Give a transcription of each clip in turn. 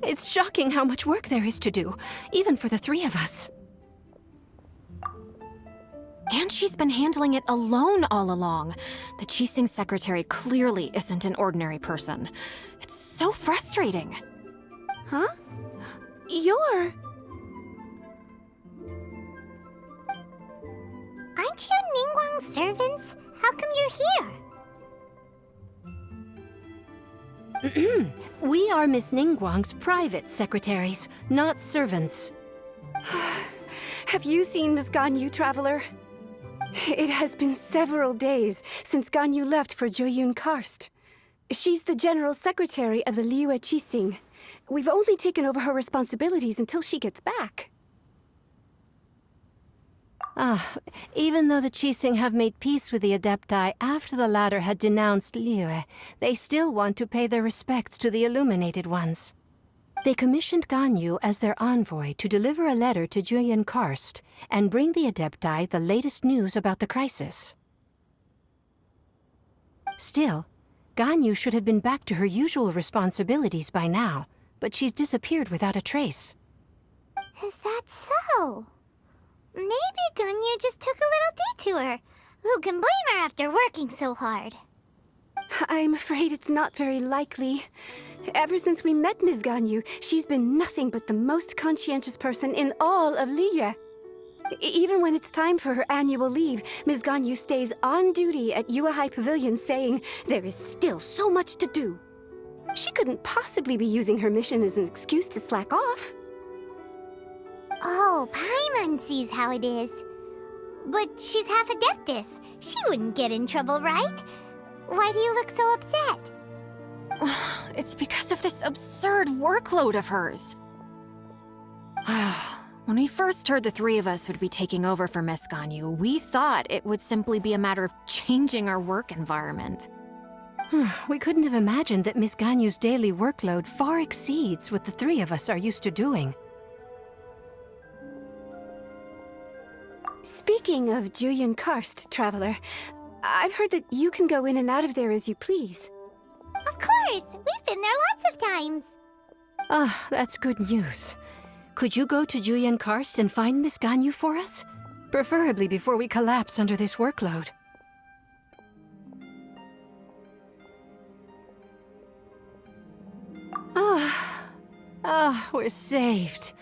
It's shocking how much work there is to do, even for the three of us. And she's been handling it alone all along. The Qixing secretary clearly isn't an ordinary person. It's so frustrating. Huh? You're... Aren't you Ningguang's servants? How come you're here? We are Miss Ningguang's private secretaries, not servants. Have you seen Miss Ganyu, Traveler? It has been several days since Ganyu left for Jueyun Karst. She's the general secretary of the Liyue Qixing. We've only taken over her responsibilities until she gets back. Even though the Qixing have made peace with the Adepti after the latter had denounced Liyue, they still want to pay their respects to the Illuminated Ones. They commissioned Ganyu as their envoy to deliver a letter to Jueyun Karst and bring the Adepti the latest news about the crisis. Still, Ganyu should have been back to her usual responsibilities by now, but she's disappeared without a trace. Is that so? Maybe Ganyu just took a little detour. Who can blame her after working so hard? I'm afraid it's not very likely. Ever since we met Ms. Ganyu, she's been nothing but the most conscientious person in all of Liyue. Even when it's time for her annual leave, Ms. Ganyu stays on duty at Yuehai Pavilion saying there is still so much to do. She couldn't possibly be using her mission as an excuse to slack off. Oh, Paimon sees how it is. But she's half Adeptus. She wouldn't get in trouble, right? Why do you look so upset? It's because of this absurd workload of hers. When we first heard the three of us would be taking over for Miss Ganyu, we thought it would simply be a matter of changing our work environment. We couldn't have imagined that Miss Ganyu's daily workload far exceeds what the three of us are used to doing. Speaking of Jueyun Karst, Traveler, I've heard that you can go in and out of there as you please. Of course! We've been there lots of times! That's good news. Could you go to Jueyun Karst and find Miss Ganyu for us? Preferably before we collapse under this workload. We're saved.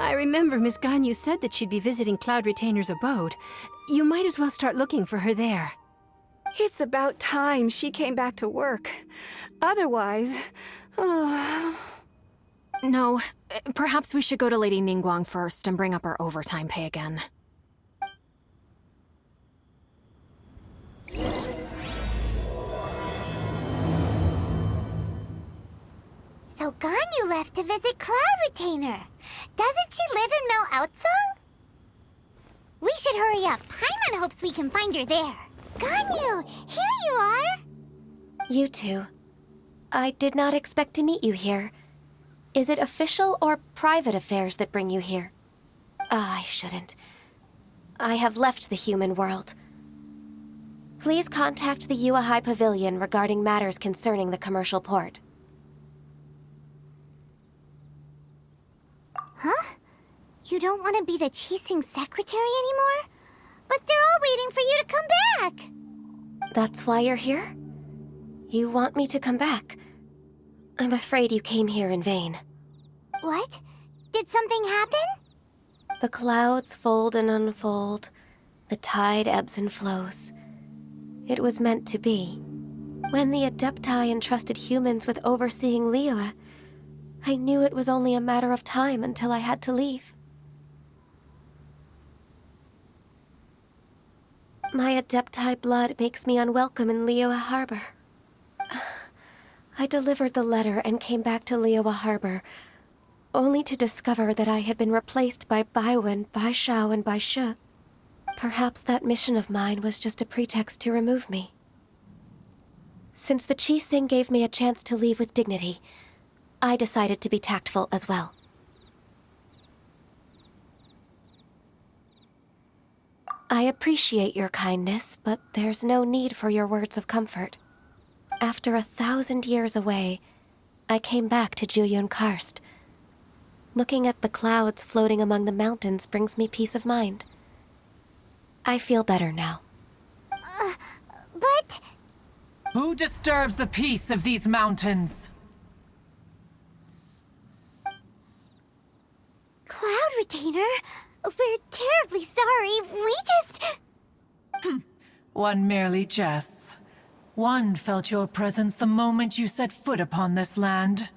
I remember Miss Ganyu said that she'd be visiting Cloud Retainer's abode. You might as well start looking for her there. It's about time she came back to work. Otherwise... No, perhaps we should go to Lady Ningguang first and bring up our overtime pay again. So Ganyu left to visit Cloud Retainer. Doesn't she live in Mel Outsung? We should hurry up. Paimon hopes we can find her there. Ganyu, here you are! You two. I did not expect to meet you here. Is it official or private affairs that bring you here? I shouldn't. I have left the human world. Please contact the Yuehai Pavilion regarding matters concerning the commercial port. Huh? You don't want to be the Qixing secretary anymore? But they're all waiting for you to come back! That's why you're here? You want me to come back? I'm afraid you came here in vain. What? Did something happen? The clouds fold and unfold. The tide ebbs and flows. It was meant to be. When the Adepti entrusted humans with overseeing Liyue, I knew it was only a matter of time until I had to leave. My Adepti blood makes me unwelcome in Liyue Harbor. I delivered the letter and came back to Liyue Harbor, only to discover that I had been replaced by Baiwen, Baishao, and Baishe. Perhaps that mission of mine was just a pretext to remove me. Since the Qixing gave me a chance to leave with dignity, I decided to be tactful as well. I appreciate your kindness, but there's no need for your words of comfort. After 1,000 years away, I came back to Jueyun Karst, Looking at the clouds floating among the mountains brings me peace of mind. I feel better now. But... Who disturbs the peace of these mountains? Cloud Retainer, we're terribly sorry. We just... One merely jests. One felt your presence the moment you set foot upon this land.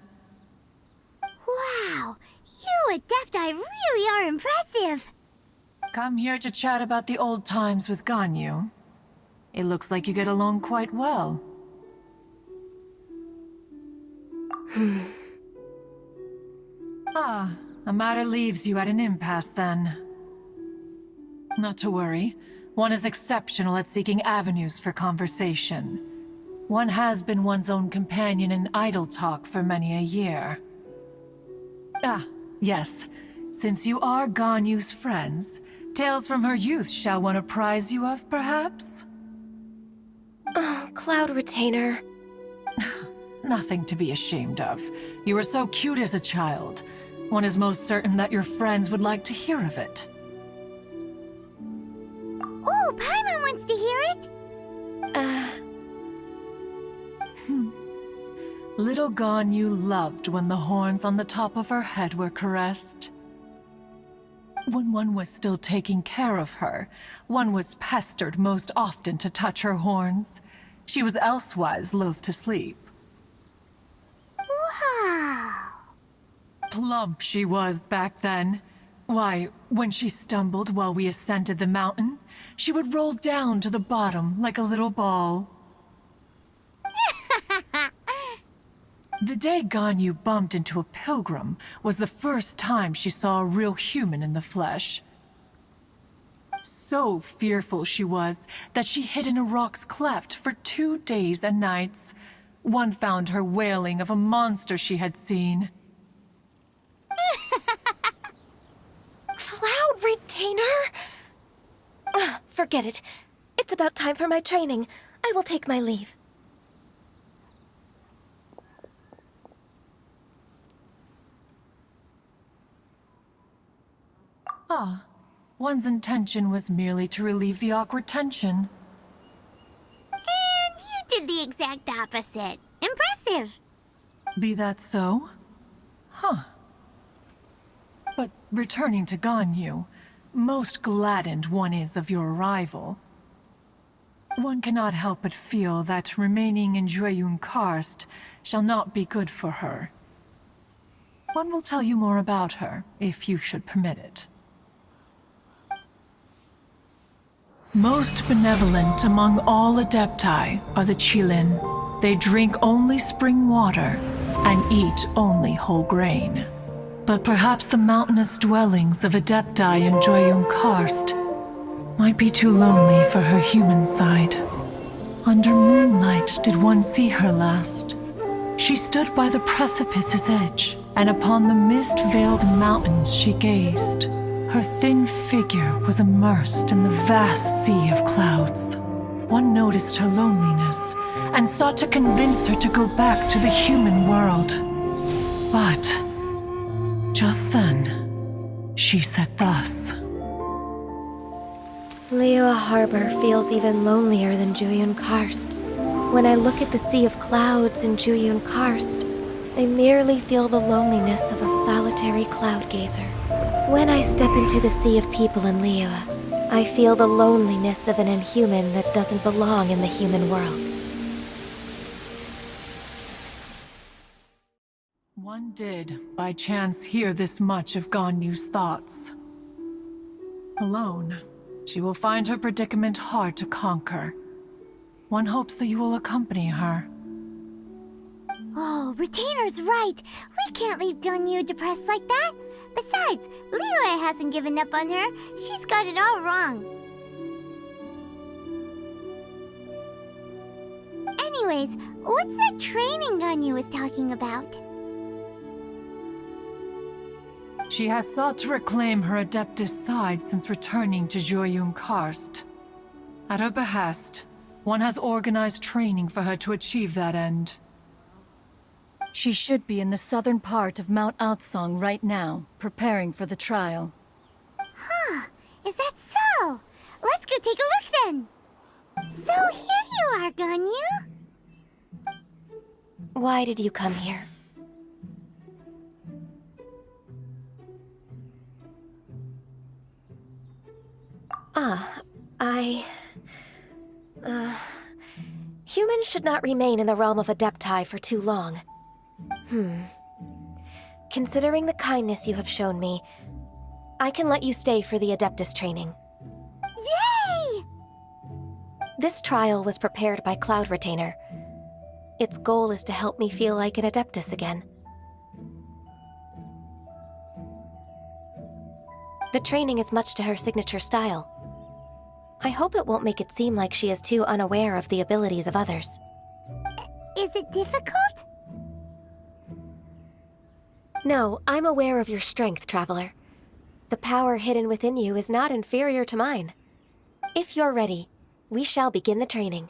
Wow, you Adepti really are impressive. Come here to chat about the old times with Ganyu. It looks like you get along quite well. A matter leaves you at an impasse then. Not to worry. One is exceptional at seeking avenues for conversation. One has been one's own companion in idle talk for many a year. Yes. Since you are Ganyu's friends, tales from her youth shall one apprise you of, perhaps? Oh, Cloud Retainer. Nothing to be ashamed of. You were so cute as a child. One is most certain that your friends would like to hear of it. Oh, Paimon wants to hear it. Little Ganyu loved when the horns on the top of her head were caressed. When one was still taking care of her, one was pestered most often to touch her horns. She was elsewise loath to sleep. Wow. Plump she was back then. Why, when she stumbled while we ascended the mountain, she would roll down to the bottom like a little ball. The day Ganyu bumped into a pilgrim was the first time she saw a real human in the flesh. So fearful she was that she hid in a rock's cleft for 2 days and nights. One found her wailing of a monster she had seen. Cloud Retainer? Forget it. It's about time for my training. I will take my leave. One's intention was merely to relieve the awkward tension. And you did the exact opposite. Impressive. Be that so? But returning to Ganyu, most gladdened one is of your arrival. One cannot help but feel that remaining in Jueyun Karst shall not be good for her. One will tell you more about her, if you should permit it. Most benevolent among all Adepti are the Qilin. They drink only spring water and eat only whole grain. But perhaps the mountainous dwellings of Adepti in Jueyun Karst might be too lonely for her human side. Under moonlight did one see her last. She stood by the precipice's edge, and upon the mist-veiled mountains she gazed. Her thin figure was immersed in the vast sea of clouds. One noticed her loneliness and sought to convince her to go back to the human world. But just then, she said thus. Liyue Harbor feels even lonelier than Jueyun Karst. When I look at the sea of clouds in Jueyun Karst, I merely feel the loneliness of a solitary cloud gazer. When I step into the sea of people in Liyue, I feel the loneliness of an inhuman that doesn't belong in the human world. One did, by chance, hear this much of Ganyu's thoughts. Alone, she will find her predicament hard to conquer. One hopes that you will accompany her. Oh, Retainer's right. We can't leave Ganyu depressed like that. Besides, Liyue hasn't given up on her. She's got it all wrong. Anyways, what's that training Ganyu was talking about? She has sought to reclaim her Adeptus side since returning to Jueyun Karst. At her behest, one has organized training for her to achieve that end. She should be in the southern part of Mount Aotsong right now, preparing for the trial. Huh, is that so? Let's go take a look then. So here you are, Ganyu. Why did you come here? Humans should not remain in the realm of Adepti for too long. Considering the kindness you have shown me, I can let you stay for the Adeptus training. Yay! This trial was prepared by Cloud Retainer. Its goal is to help me feel like an Adeptus again. The training is much to her signature style. I hope it won't make it seem like she is too unaware of the abilities of others. Is it difficult? No, I'm aware of your strength, Traveler. The power hidden within you is not inferior to mine. If you're ready, we shall begin the training.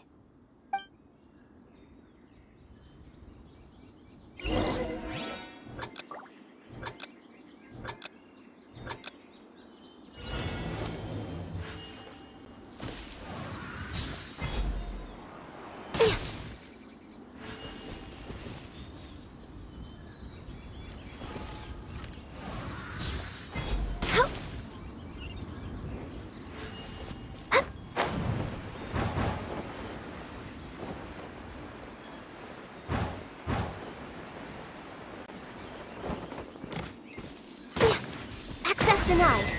Denied.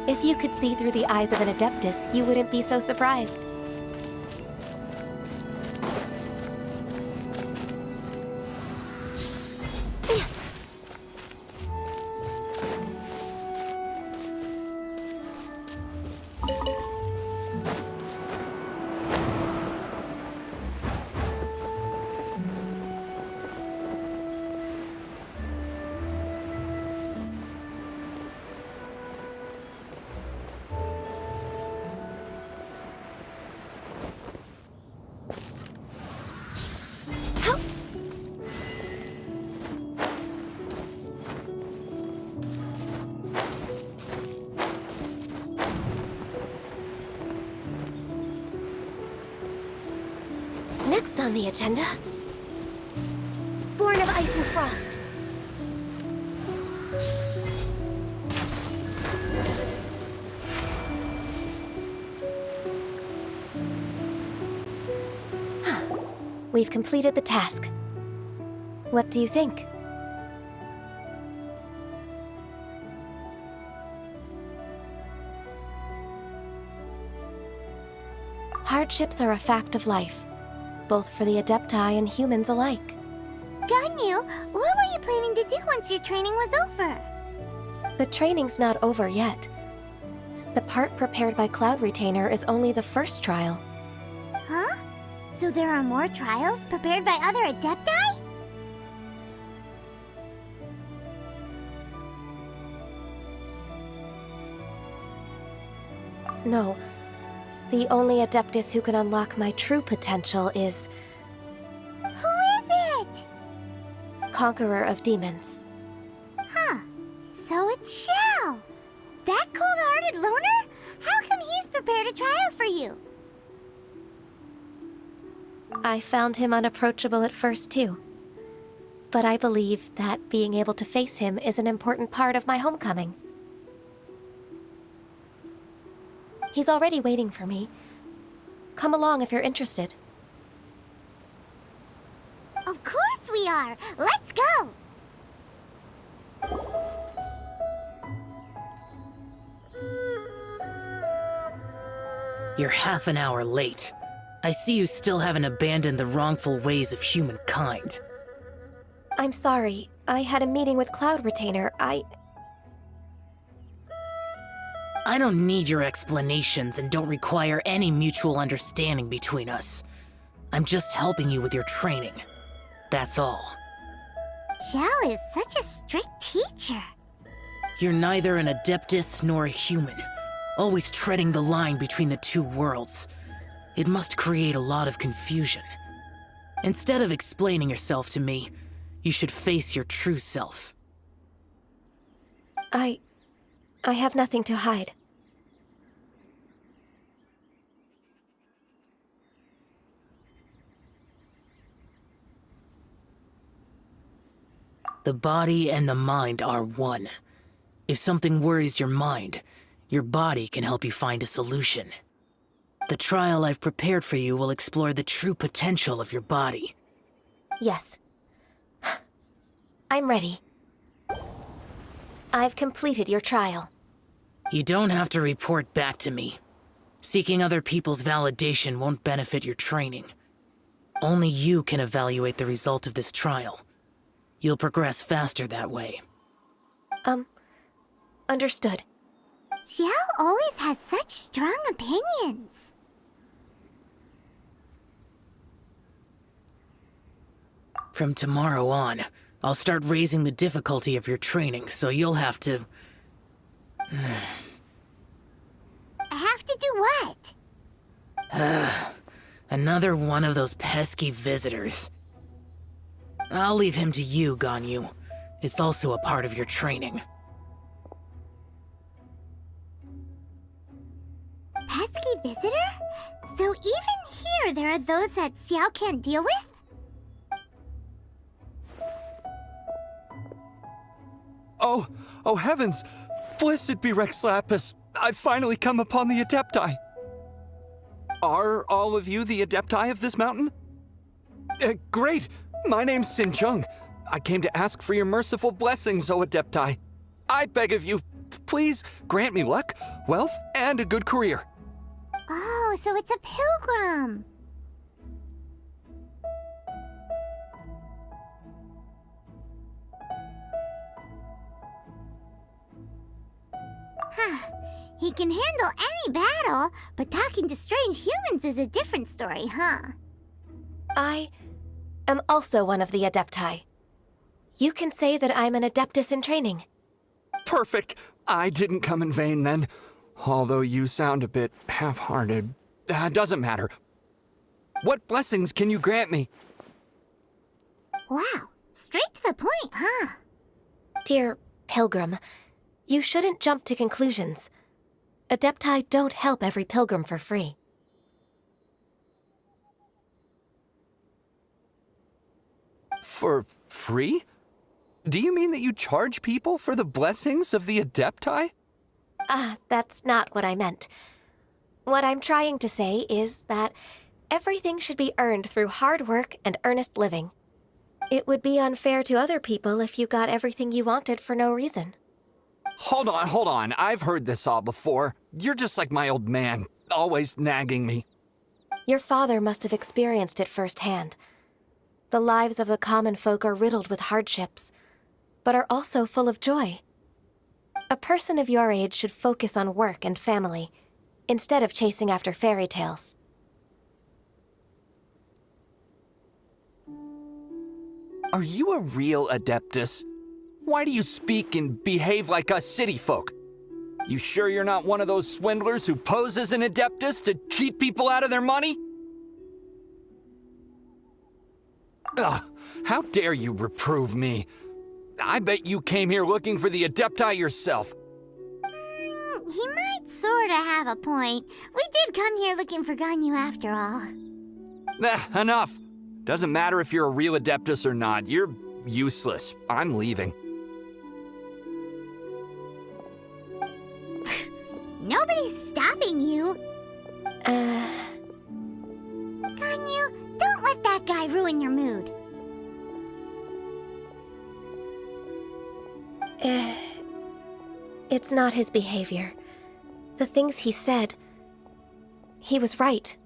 If you could see through the eyes of an Adeptus, you wouldn't be so surprised. Next on the agenda, Born of Ice and Frost. We've completed the task. What do you think? Hardships are a fact of life, both for the Adepti and humans alike. Ganyu, what were you planning to do once your training was over? The training's not over yet. The part prepared by Cloud Retainer is only the first trial. Huh? So there are more trials prepared by other Adepti? No. The only Adeptus who can unlock my true potential is... Who is it? Conqueror of Demons. Huh. So it's Xiao. That cold-hearted loner? How come he's prepared a trial for you? I found him unapproachable at first, too. but I believe that being able to face him is an important part of my homecoming. He's already waiting for me. Come along if you're interested. Of course we are! Let's go! You're half an hour late. I see you still haven't abandoned the wrongful ways of humankind. I'm sorry. I had a meeting with Cloud Retainer. I don't need your explanations and don't require any mutual understanding between us. I'm just helping you with your training. That's all. Xiao is such a strict teacher. You're neither an Adeptus nor a human, always treading the line between the two worlds. It must create a lot of confusion. Instead of explaining yourself to me, you should face your true self. I have nothing to hide. The body and the mind are one. If something worries your mind, your body can help you find a solution. The trial I've prepared for you will explore the true potential of your body. Yes. I'm ready. I've completed your trial. You don't have to report back to me. Seeking other people's validation won't benefit your training. Only you can evaluate the result of this trial. You'll progress faster that way. Understood. Xiao always has such strong opinions. From tomorrow on, I'll start raising the difficulty of your training, so you'll have to... Have to do what? Another one of those pesky visitors. I'll leave him to you, Ganyu. It's also a part of your training. Pesky visitor? So even here there are those that Xiao can't deal with? Oh heavens! Blessed be Rex Lapis! I've finally come upon the Adepti! Are all of you the Adepti of this mountain? Great! My name's Sin Chung. I came to ask for your merciful blessings, O Adepti. I beg of you, please grant me luck, wealth, and a good career. Oh, so it's a pilgrim. He can handle any battle, but talking to strange humans is a different story, huh? I am also one of the Adepti. You can say that I'm an Adeptus in training. Perfect. I didn't come in vain then. Although you sound a bit half-hearted. Doesn't matter. What blessings can you grant me? Wow, straight to the point, huh? Dear Pilgrim, you shouldn't jump to conclusions. Adepti don't help every pilgrim for free. For free? Do you mean that you charge people for the blessings of the Adepti? That's not what I meant. What I'm trying to say is that everything should be earned through hard work and earnest living. It would be unfair to other people if you got everything you wanted for no reason. Hold on. I've heard this all before. You're just like my old man, always nagging me. Your father must have experienced it firsthand. The lives of the common folk are riddled with hardships, but are also full of joy. A person of your age should focus on work and family, instead of chasing after fairy tales. Are you a real Adeptus? Why do you speak and behave like us city folk? You sure you're not one of those swindlers who pose as an Adeptus to cheat people out of their money? Ugh, how dare you reprove me? I bet you came here looking for the Adepti yourself. He might sorta have a point. We did come here looking for Ganyu after all. Enough. Doesn't matter if you're a real Adeptus or not. You're Useless. I'm leaving. Nobody's stopping you. Ganyu, don't let that guy ruin your mood. It's not his behavior. The things he said... He was right.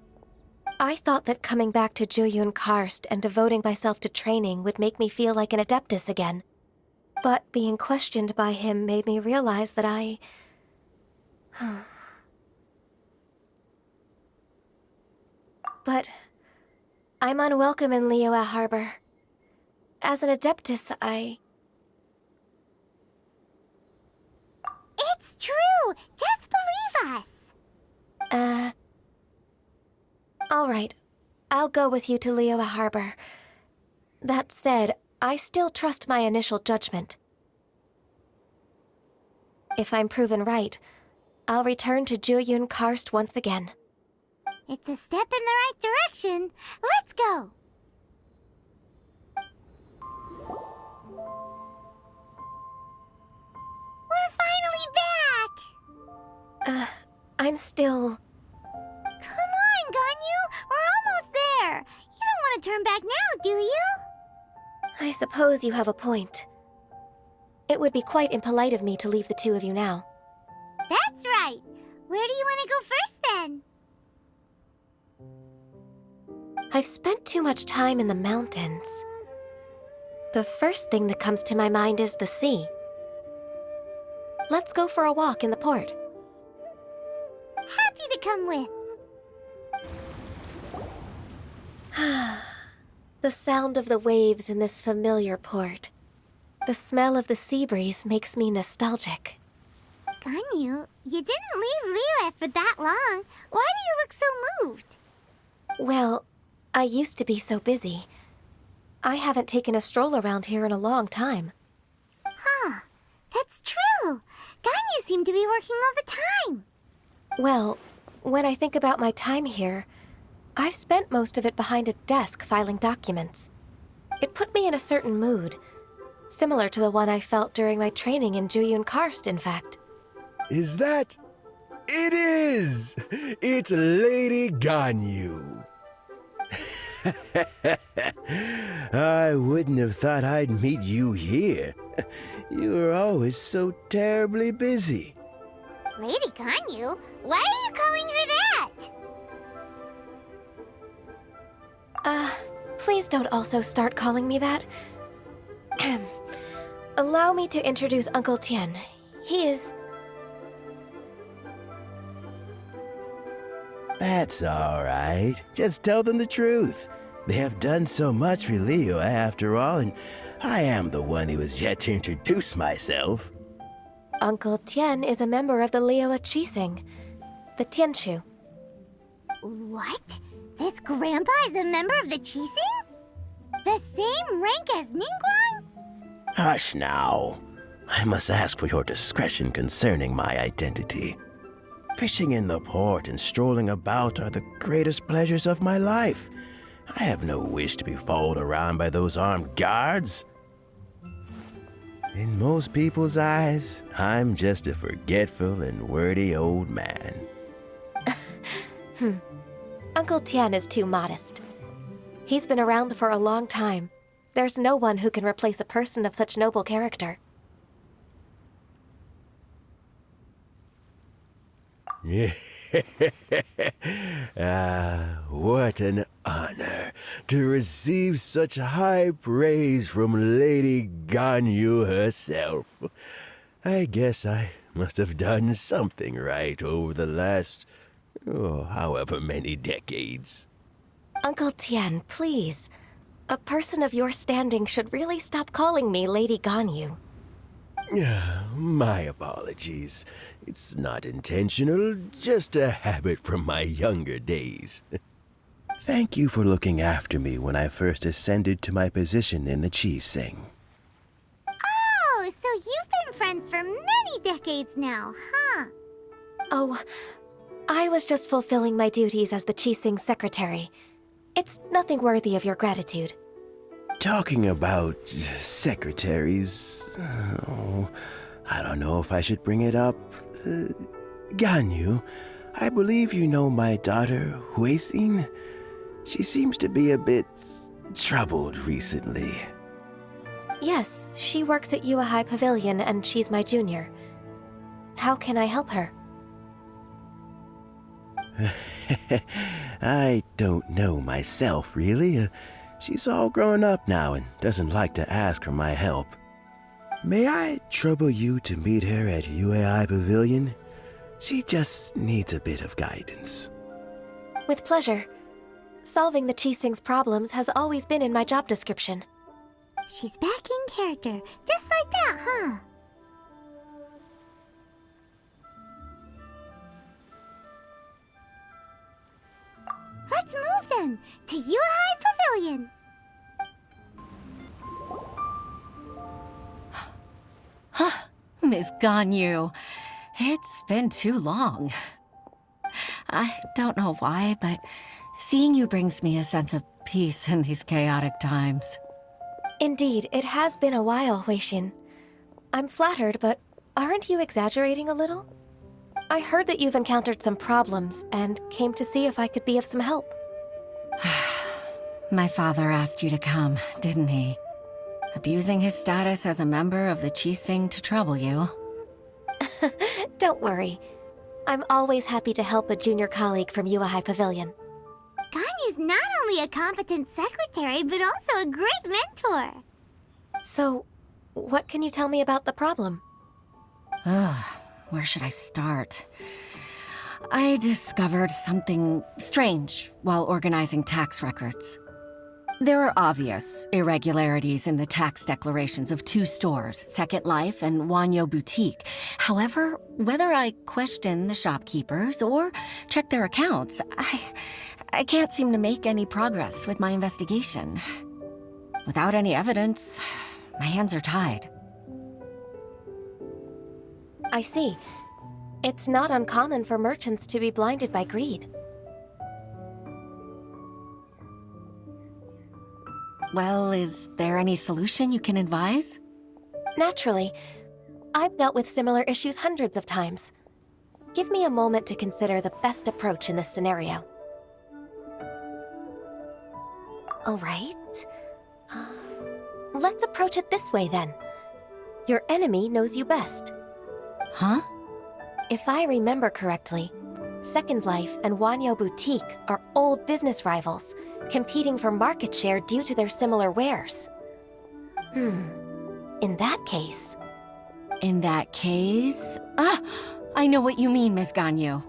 I thought that coming back to Jueyun Karst and devoting myself to training would make me feel like an adeptus again. But being questioned by him made me realize that I... But I'm unwelcome in Liyue Harbor. As an adeptus, It's true! Just believe us! All right. I'll go with you to Liyue Harbor. That said, I still trust my initial judgment. If I'm proven right, I'll return to Jueyun Karst once again. It's a step in the right direction. Let's go! We're finally back! I'm still... Come on, Ganyu! We're almost there! You don't want to turn back now, do you? I suppose you have a point. It would be quite impolite of me to leave the two of you now. That's right! Where do you want to go first, then? I've spent too much time in the mountains. The first thing that comes to my mind is the sea. Let's go for a walk in the port. Happy to come with. The sound of the waves in this familiar port. The smell of the sea breeze makes me nostalgic. Ganyu, you didn't leave Liyue for that long. Why do you look so moved? Well, I used to be so busy. I haven't taken a stroll around here in a long time. Huh. That's true. Ganyu seemed to be working all the time. Well, when I think about my time here, I've spent most of it behind a desk filing documents. It put me in a certain mood, similar to the one I felt during my training in Jueyun Karst, in fact. Is that... It is! It's Lady Ganyu. I wouldn't have thought I'd meet you here. You were always so terribly busy. Lady Ganyu? Why are you calling her that? Please don't also start calling me that. Allow me to introduce Uncle Tian. He is... That's all right. Just tell them the truth. They have done so much for Liyue after all, and I am the one who has yet to introduce myself. Uncle Tian is a member of the Liyue Qixing, the Tianshu. What? This grandpa is a member of the Qixing? The same rank as Ningguang? Hush now. I must ask for your discretion concerning my identity. Fishing in the port and strolling about are the greatest pleasures of my life. I have no wish to be followed around by those armed guards. In most people's eyes, I'm just a forgetful and wordy old man. Uncle Tian is too modest. He's been around for a long time. There's no one who can replace a person of such noble character. What an honor to receive such high praise from Lady Ganyu herself. I guess I must have done something right over the last, however many decades. Uncle Tian, please. A person of your standing should really stop calling me Lady Ganyu. My apologies. It's not intentional, just a habit from my younger days. Thank you for looking after me when I first ascended to my position in the Qixing. Oh, so you've been friends for many decades now, huh? Oh, I was just fulfilling my duties as the Qixing secretary. It's nothing worthy of your gratitude. talking about secretaries, oh, I don't know if I should bring it up. Ganyu, I believe you know my daughter, Huixin. She seems to be a bit troubled recently. Yes, she works at Yua High Pavilion and she's my junior. How can I help her? I don't know myself, really. She's all grown up now and doesn't like to ask for my help. May I trouble you to meet her at UAI Pavilion? She just needs a bit of guidance. With pleasure. Solving the Qixing's problems has always been in my job description. She's back in character, just like that, huh? Let's move then to Yuhai Pavilion. Miss Ganyu, it's been too long. I don't know why, but seeing you brings me a sense of peace in these chaotic times. Indeed, it has been a while, Huixin. I'm flattered, but aren't you exaggerating a little? I heard that you've encountered some problems and came to see if I could be of some help. My father asked you to come, didn't he? Abusing his status as a member of the Qixing to trouble you. Don't worry. I'm always happy to help a junior colleague from Yua High Pavilion. Ganyu's not only a competent secretary, but also a great mentor. So, what can you tell me about the problem? Where should I start? I discovered something strange while organizing tax records. There are obvious irregularities in the tax declarations of two stores, Second Life and Wanyo Boutique. However, whether I question the shopkeepers or check their accounts, I can't seem to make any progress with my investigation. Without any evidence, my hands are tied. I see. It's not uncommon for merchants to be blinded by greed. Well, is there any solution you can advise? Naturally. I've dealt with similar issues hundreds of times. Give me a moment to consider the best approach in this scenario. All right. Let's approach it this way, then. Your enemy knows you best. Huh? If I remember correctly, Second Life and Wanyo Boutique are old business rivals, competing for market share due to their similar wares. In that case... In that case... I know what you mean, Miss Ganyu.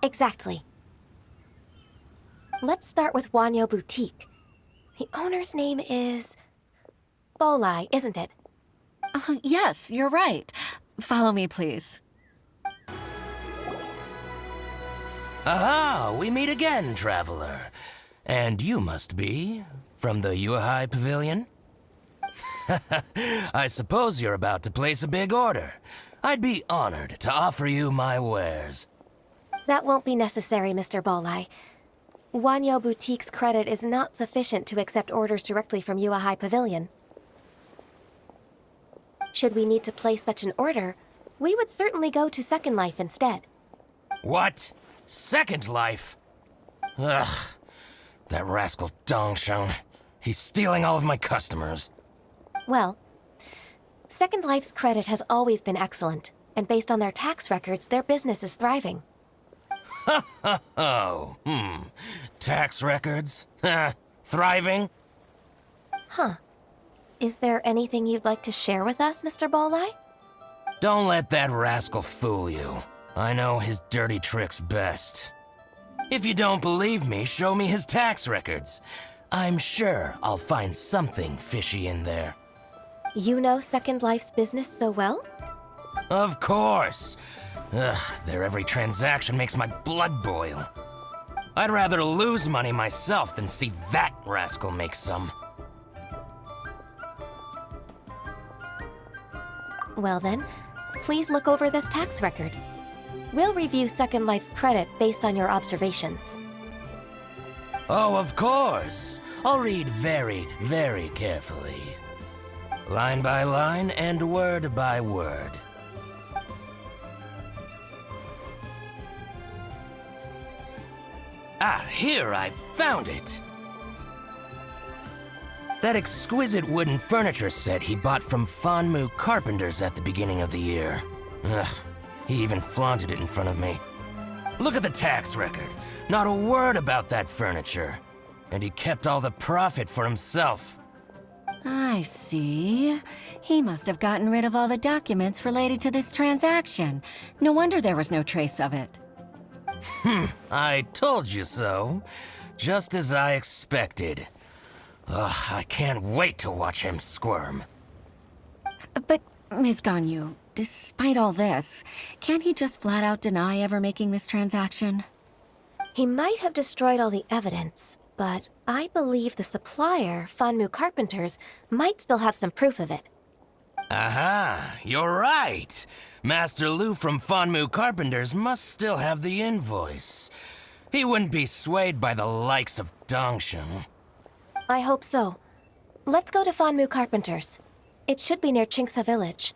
Exactly. Let's start with Wanyo Boutique. The owner's name is... Bolai, isn't it? Yes, you're right. Follow me, please. Aha! We meet again, traveler. And you must be from the Yuhai Pavilion? I suppose you're about to place a big order. I'd be honored to offer you my wares. That won't be necessary, Mr. Bolai. Wanyo Boutique's credit is not sufficient to accept orders directly from Yua High Pavilion. Should we need to place such an order, we would certainly go to Second Life instead. What? Second Life? Ugh. That rascal Dongsheng. He's stealing all of my customers. Well, Second Life's credit has always been excellent, and based on their tax records, their business is thriving. Tax records? Thriving? Huh. Is there anything you'd like to share with us, Mr. Bolai? Don't let that rascal fool you. I know his dirty tricks best. If you don't believe me, show me his tax records. I'm sure I'll find something fishy in there. You know Second Life's business so well? Of course. Ugh, their every transaction makes my blood boil. I'd rather lose money myself than see that rascal make some. Well then, please look over this tax record. We'll review Second Life's credit based on your observations. Oh, of course. I'll read very, very carefully. Line by line and word by word. Ah, here, I found it. That exquisite wooden furniture set he bought from Fanmu Carpenters at the beginning of the year. Ugh, he even flaunted it in front of me. Look at the tax record. Not a word about that furniture. And he kept all the profit for himself. I see. He must have gotten rid of all the documents related to this transaction. No wonder there was no trace of it. I told you so. Just as I expected. Ugh, I can't wait to watch him squirm. But, Ms. Ganyu, despite all this, can't he just flat out deny ever making this transaction? He might have destroyed all the evidence, but I believe the supplier, Fanmu Carpenters, might still have some proof of it. Aha, you're right. Master Lu from Fanmu Carpenters must still have the invoice. He wouldn't be swayed by the likes of Dongsheng. I hope so. Let's go to Fanmu Carpenters. It should be near Chingsa Village.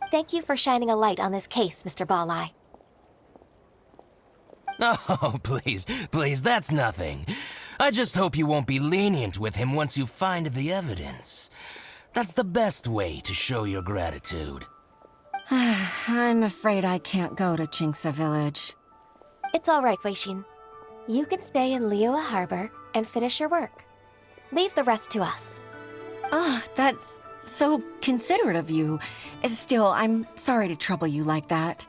Thank you for shining a light on this case, Mr. Balai. Oh, please, that's nothing. I just hope you won't be lenient with him once you find the evidence. That's the best way to show your gratitude. I'm afraid I can't go to Chingsa Village. It's all right, Weishin. You can stay in Liyue Harbor and finish your work. Leave the rest to us. Oh, that's so considerate of you. Still, I'm sorry to trouble you like that.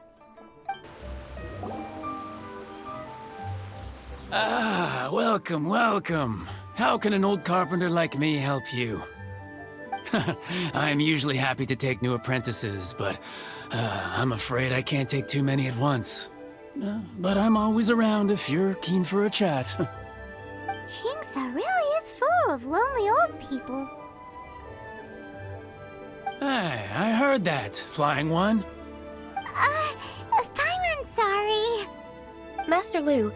Ah, welcome. How can an old carpenter like me help you? I'm usually happy to take new apprentices, but I'm afraid I can't take too many at once. But I'm always around if you're keen for a chat. Chingsa really is full of lonely old people. Hey, I heard that, Flying One. Paimon's sorry. Master Lu,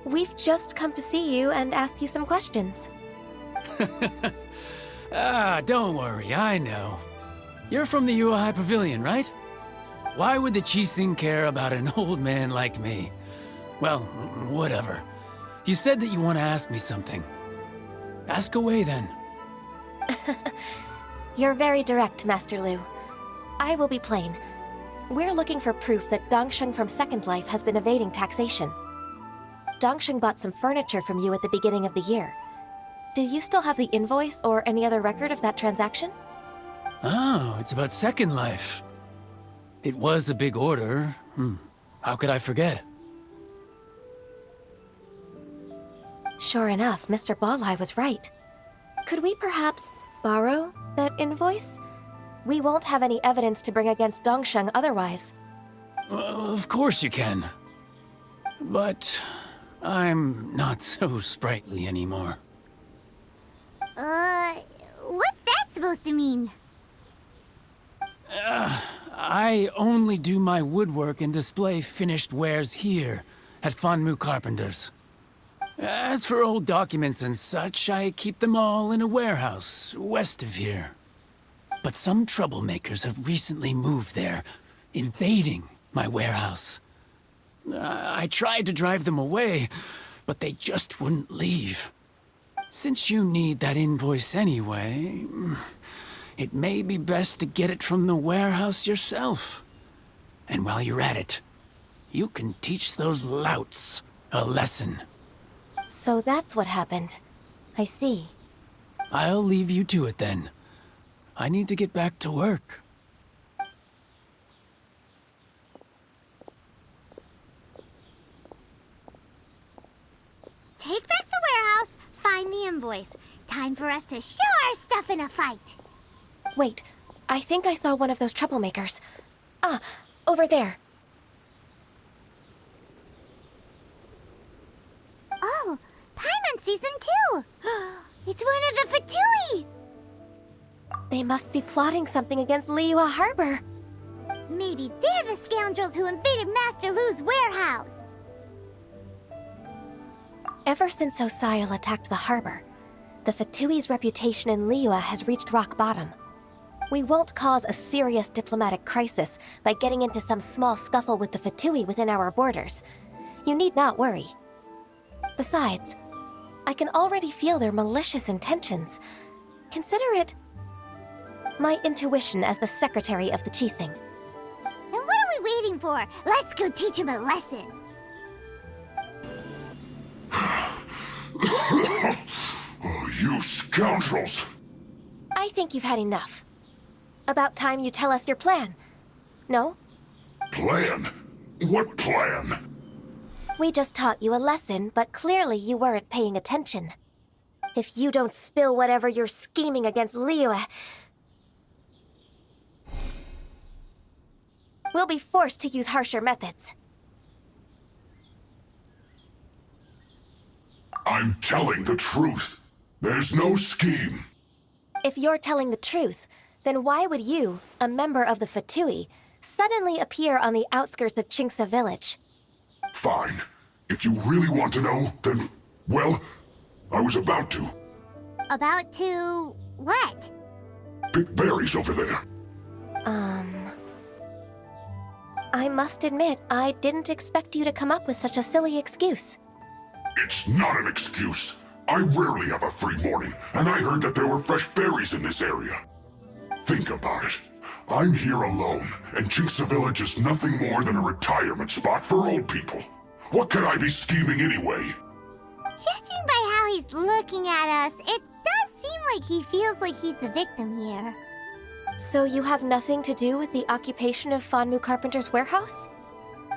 we've just come to see you and ask you some questions. Don't worry, I know. You're from the Yuehai Pavilion, right? Why would the Qixing care about an old man like me? Well, whatever. You said that you want to ask me something. Ask away, then. You're very direct, Master Lu. I will be plain. We're looking for proof that Dongsheng from Second Life has been evading taxation. Dongsheng bought some furniture from you at the beginning of the year. Do you still have the invoice or any other record of that transaction? Oh, it's about Second Life. It was a big order. How could I forget? Sure enough, Mr. Balai was right. Could we perhaps borrow that invoice? We won't have any evidence to bring against Dongsheng otherwise. Of course you can. But I'm not so sprightly anymore. What's that supposed to mean? I only do my woodwork and display finished wares here at Fanmu Carpenters. As for old documents and such, I keep them all in a warehouse west of here. But some troublemakers have recently moved there, invading my warehouse. I tried to drive them away, but they just wouldn't leave. Since you need that invoice anyway, it may be best to get it from the warehouse yourself. And while you're at it, you can teach those louts a lesson. So that's what happened. I see. I'll leave you to it then. I need to get back to work. Take back the warehouse, find the invoice. Time for us to show our stuff in a fight. Wait, I think I saw one of those troublemakers. Ah, over there. Oh, Paimon sees them too. It's one of the Fatui. They must be plotting something against Liyue Harbor. Maybe they're the scoundrels who invaded Master Lu's warehouse. Ever since Osial attacked the harbor, the Fatui's reputation in Liyue has reached rock bottom. We won't cause a serious diplomatic crisis by getting into some small scuffle with the Fatui within our borders. You need not worry. Besides, I can already feel their malicious intentions. Consider it my intuition as the secretary of the Qixing. Then what are we waiting for? Let's go teach him a lesson. Oh, you scoundrels! I think you've had enough. About time you tell us your plan. No? Plan? What plan? We just taught you a lesson, but clearly you weren't paying attention. If you don't spill whatever you're scheming against Liyue, we'll be forced to use harsher methods. I'm telling the truth. There's no scheme. If you're telling the truth, then why would you, a member of the Fatui, suddenly appear on the outskirts of Qingce village? Fine. If you really want to know, then, well, I was about to. About to... what? Pick berries over there. I must admit, I didn't expect you to come up with such a silly excuse. It's not an excuse. I rarely have a free morning, and I heard that there were fresh berries in this area. Think about it. I'm here alone, and Qingce Village is nothing more than a retirement spot for old people. What could I be scheming anyway? Judging by how he's looking at us, it does seem like he feels like he's the victim here. So you have nothing to do with the occupation of Fanmu Carpenter's warehouse?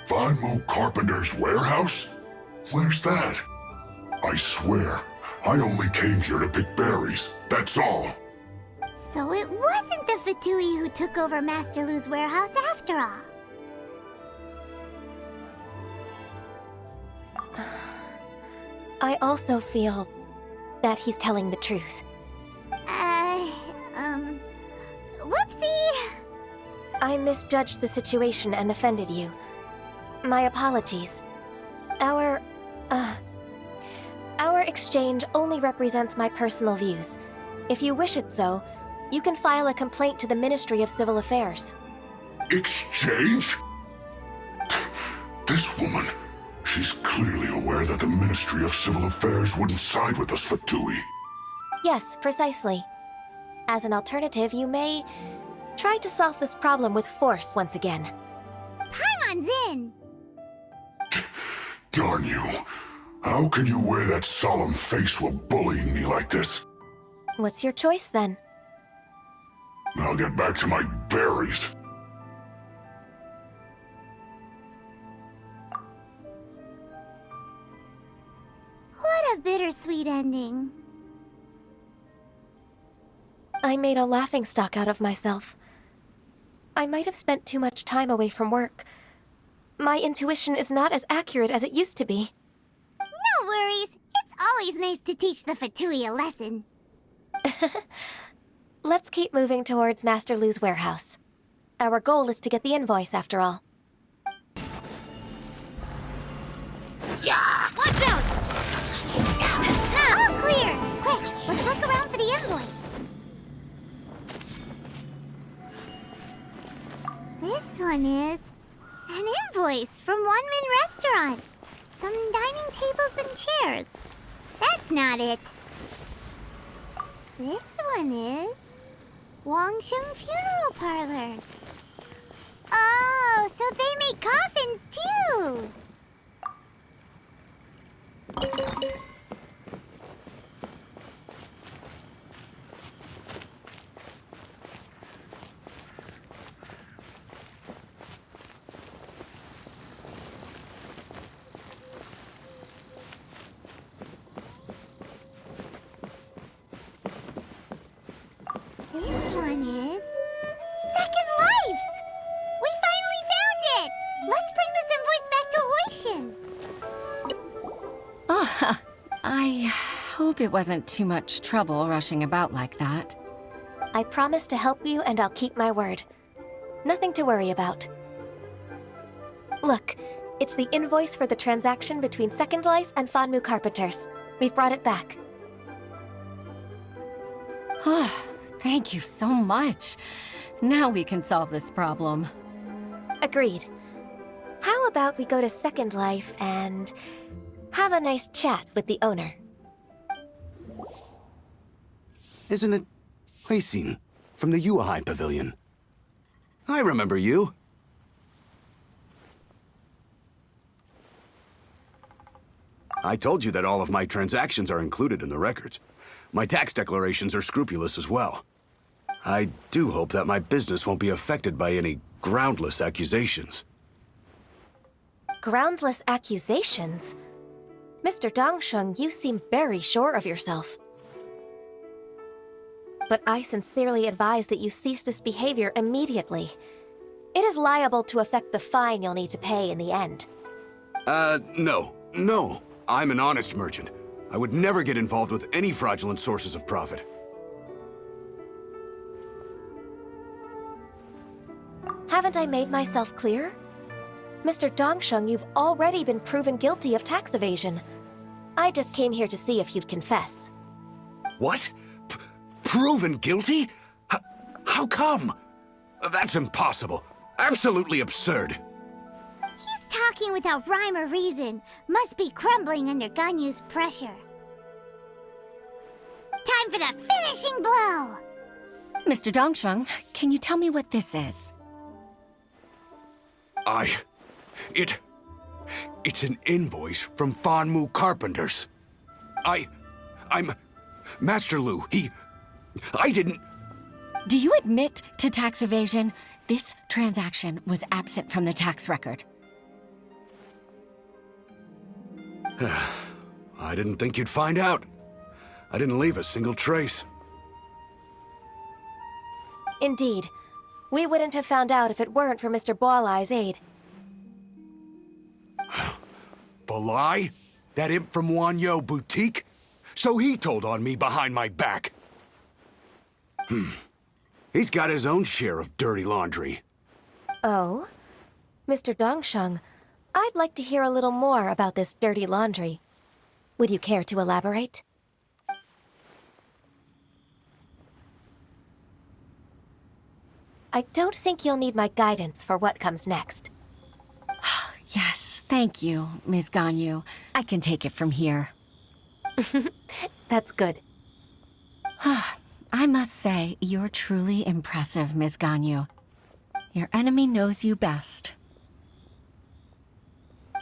Fanmu Carpenter's warehouse? Where's that? I swear, I only came here to pick berries, that's all. So it wasn't the Fatui who took over Master Lu's warehouse after all. I also feel that he's telling the truth. Whoopsie! I misjudged the situation and offended you. My apologies. Our exchange only represents my personal views. If you wish it so, you can file a complaint to the Ministry of Civil Affairs. Exchange? This woman, she's clearly aware that the Ministry of Civil Affairs wouldn't side with us Fatui. Yes, precisely. As an alternative, you may try to solve this problem with force once again. Paimon's in! Darn you. How can you wear that solemn face while bullying me like this? What's your choice, then? I'll get back to my berries. What a bittersweet ending. I made a laughingstock out of myself. I might have spent too much time away from work. My intuition is not as accurate as it used to be. No worries. It's always nice to teach the Fatui a lesson. Let's keep moving towards Master Lu's warehouse. Our goal is to get the invoice, after all. Yeah! Watch out! All clear! Quick, let's look around for the invoice. This one is an invoice from One Min Restaurant. Some dining tables and chairs. That's not it. This one is Wangsheng Funeral Parlors. Oh, so they make coffins too! This one is Second Lives! We finally found it! Let's bring this invoice back to Huishin. Oh, I hope it wasn't too much trouble rushing about like that. I promise to help you, and I'll keep my word. Nothing to worry about. Look, It's the invoice for the transaction between Second Life and Fanmu Carpenters. We've brought it back. Thank you so much. Now we can solve this problem. Agreed. How about we go to Second Life and have a nice chat with the owner? Isn't it Huixin from the Yuehai Pavilion? I remember you. I told you that all of my transactions are included in the records. My tax declarations are scrupulous as well. I do hope that my business won't be affected by any groundless accusations. Groundless accusations? Mr. Dongsheng, you seem very sure of yourself. But I sincerely advise that you cease this behavior immediately. It is liable to affect the fine you'll need to pay in the end. No. I'm an honest merchant. I would never get involved with any fraudulent sources of profit. Haven't I made myself clear? Mr. Dongsheng, you've already been proven guilty of tax evasion. I just came here to see if you'd confess. What? Proven guilty? How come? That's impossible. Absolutely absurd. He's talking without rhyme or reason. Must be crumbling under Ganyu's pressure. Time for the finishing blow! Mr. Dongsheng, can you tell me what this is? It's an invoice from Fanmu Carpenters. I'm Master Lu. I didn't... Do you admit to tax evasion? This transaction was absent from the tax record. I didn't think you'd find out. I didn't leave a single trace. Indeed. We wouldn't have found out if it weren't for Mr. Boalai's aid. Balai? That imp from Wanyo Boutique? So he told on me behind my back. He's got his own share of dirty laundry. Oh? Mr. Dongsheng, I'd like to hear a little more about this dirty laundry. Would you care to elaborate? I don't think you'll need my guidance for what comes next. Yes, thank you, Ms. Ganyu. I can take it from here. That's good. I must say, you're truly impressive, Ms. Ganyu. Your enemy knows you best.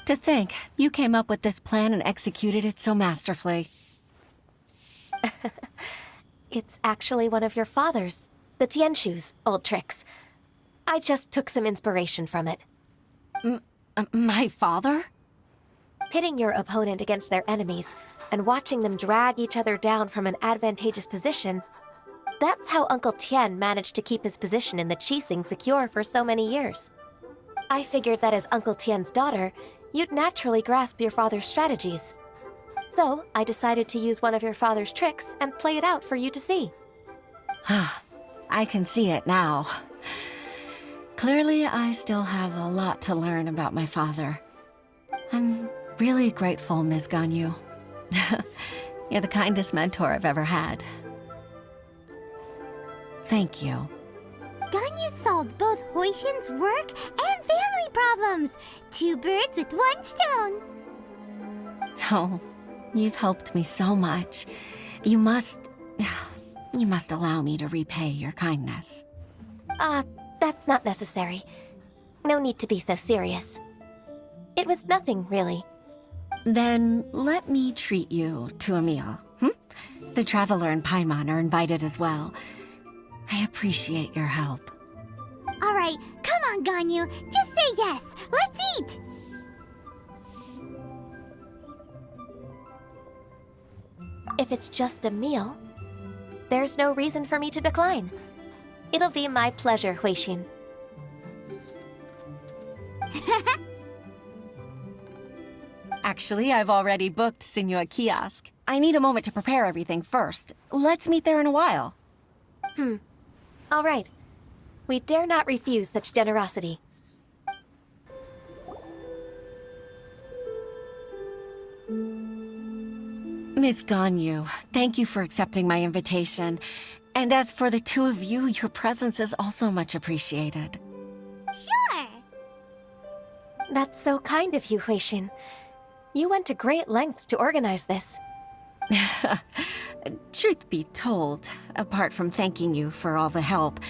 To think, you came up with this plan and executed it so masterfully. It's actually one of your father's, the Tianshu's, old tricks. I just took some inspiration from it. My father? Pitting your opponent against their enemies and watching them drag each other down from an advantageous position, that's how Uncle Tian managed to keep his position in the Qixing secure for so many years. I figured that as Uncle Tian's daughter, you'd naturally grasp your father's strategies. So, I decided to use one of your father's tricks and play it out for you to see. I can see it now. Clearly, I still have a lot to learn about my father. I'm really grateful, Ms. Ganyu. You're the kindest mentor I've ever had. Thank you. Ganyu solved both Huixin's work and family problems. 2 birds with 1 stone. Oh, you've helped me so much. You must allow me to repay your kindness. That's not necessary. No need to be so serious. It was nothing, really. Then let me treat you to a meal. The Traveler and Paimon are invited as well. I appreciate your help. All right, come on, Ganyu. Just say yes. Let's eat. If it's just a meal, there's no reason for me to decline. It'll be my pleasure, Huixin. Actually, I've already booked Senor Kiosk. I need a moment to prepare everything first. Let's meet there in a while. All right. We dare not refuse such generosity. Miss Ganyu, thank you for accepting my invitation. And as for the two of you, your presence is also much appreciated. Sure. That's so kind of you, Huixin. You went to great lengths to organize this. Truth be told, apart from thanking you for all the help,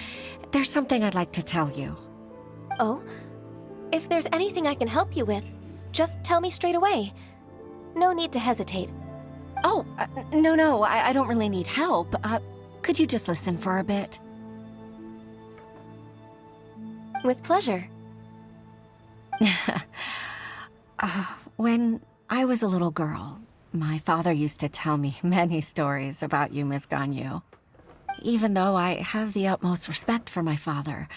there's something I'd like to tell you. Oh? If there's anything I can help you with, just tell me straight away. No need to hesitate. Oh, no, I don't really need help. Could you just listen for a bit? With pleasure. When I was a little girl, my father used to tell me many stories about you, Miss Ganyu. Even though I have the utmost respect for my father,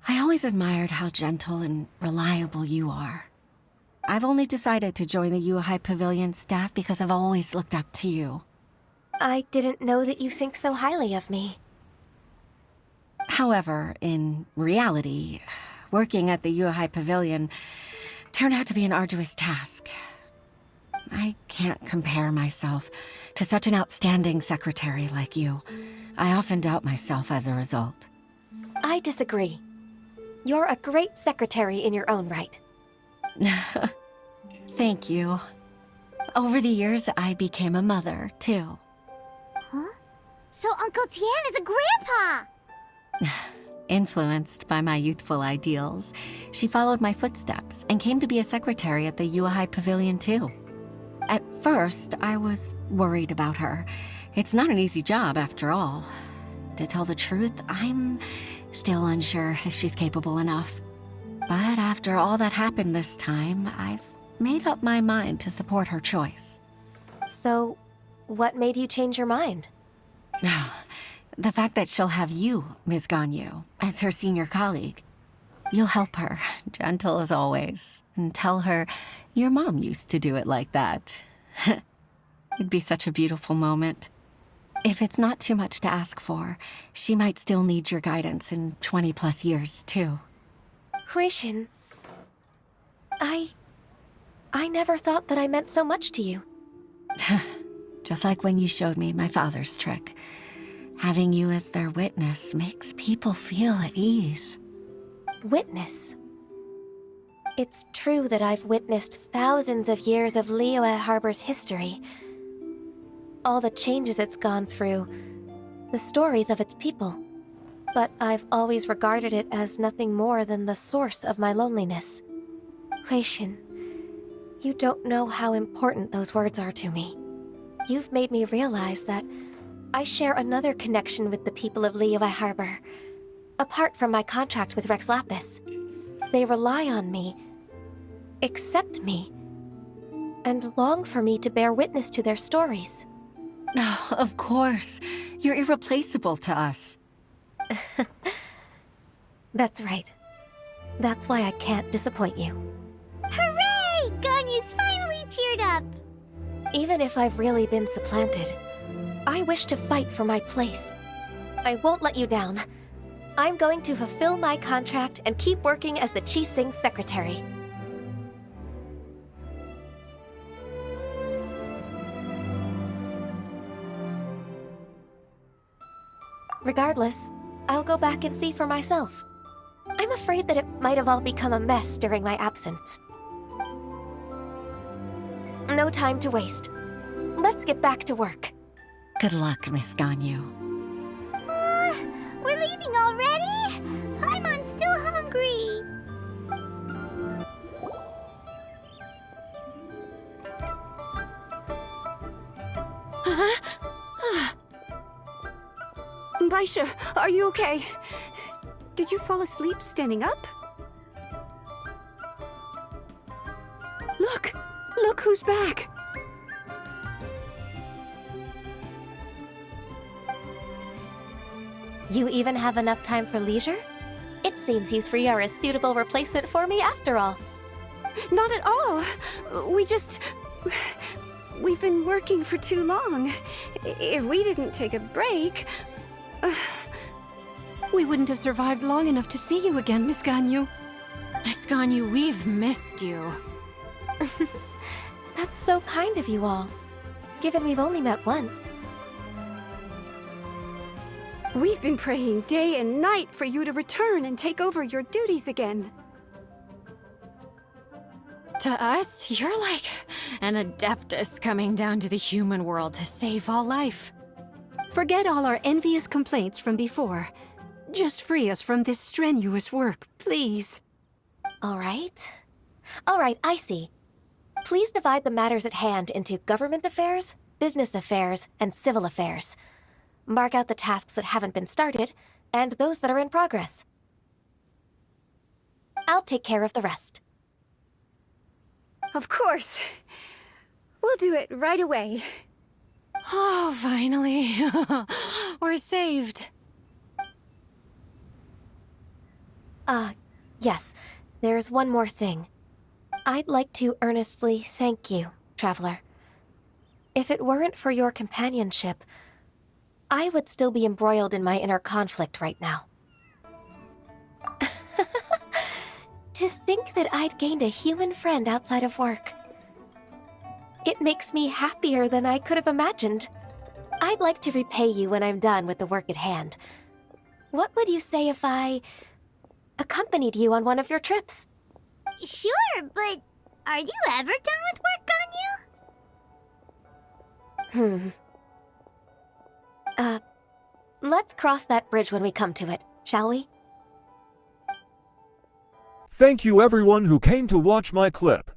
I always admired how gentle and reliable you are. I've only decided to join the Yuhai Pavilion staff because I've always looked up to you. I didn't know that you think so highly of me. However, in reality, working at the Yuhai Pavilion turned out to be an arduous task. I can't compare myself to such an outstanding secretary like you. I often doubt myself as a result. I disagree. You're a great secretary in your own right. Thank you. Over the years, I became a mother, too. Huh? So Uncle Tian is a grandpa! Influenced by my youthful ideals, she followed my footsteps and came to be a secretary at the Yuhai Pavilion, too. At first, I was worried about her. It's not an easy job, after all. To tell the truth, I'm still unsure if she's capable enough. But after all that happened this time, I've made up my mind to support her choice. So, what made you change your mind? The fact that she'll have you, Ms. Ganyu, as her senior colleague. You'll help her, gentle as always, and tell her your mom used to do it like that. It'd be such a beautiful moment. If it's not too much to ask for, she might still need your guidance in 20+ years, too. Huixin, I never thought that I meant so much to you. Just like when you showed me my father's trick. Having you as their witness makes people feel at ease. Witness? It's true that I've witnessed thousands of years of Liyue Harbor's history. All the changes it's gone through, the stories of its people. But I've always regarded it as nothing more than the source of my loneliness. Huixin, you don't know how important those words are to me. You've made me realize that I share another connection with the people of Liyue Harbor. Apart from my contract with Rex Lapis, they rely on me, accept me, and long for me to bear witness to their stories. Oh, of course. You're irreplaceable to us. That's right. That's why I can't disappoint you. Hooray! Ganyu's finally cheered up! Even if I've really been supplanted, I wish to fight for my place. I won't let you down. I'm going to fulfill my contract and keep working as the Qixing secretary. Regardless, I'll go back and see for myself. I'm afraid that it might have all become a mess during my absence. No time to waste. Let's get back to work. Good luck, Miss Ganyu. We're leaving already? Paimon's still hungry. Baisha, are you okay? Did you fall asleep standing up? Look who's back! You even have enough time for leisure? It seems you three are a suitable replacement for me after all. Not at all. We've been working for too long. If we didn't take a break... We wouldn't have survived long enough to see you again, Miss Ganyu. Miss Ganyu, we've missed you. That's so kind of you all. given we've only met once. We've been praying day and night for you to return and take over your duties again. To us, you're like an adeptus coming down to the human world to save all life. Forget all our envious complaints from before. Just free us from this strenuous work, please. All right. All right, I see. Please divide the matters at hand into government affairs, business affairs, and civil affairs. Mark out the tasks that haven't been started, and those that are in progress. I'll take care of the rest. Of course. We'll do it right away. Oh, finally. We're saved. Yes. There's one more thing. I'd like to earnestly thank you, Traveler. If it weren't for your companionship, I would still be embroiled in my inner conflict right now. To think that I'd gained a human friend outside of work. It makes me happier than I could have imagined. I'd like to repay you when I'm done with the work at hand. What would you say if I accompanied you on one of your trips? Sure, but are you ever done with work, Ganyu? Let's cross that bridge when we come to it, shall we? Thank you everyone who came to watch my clip.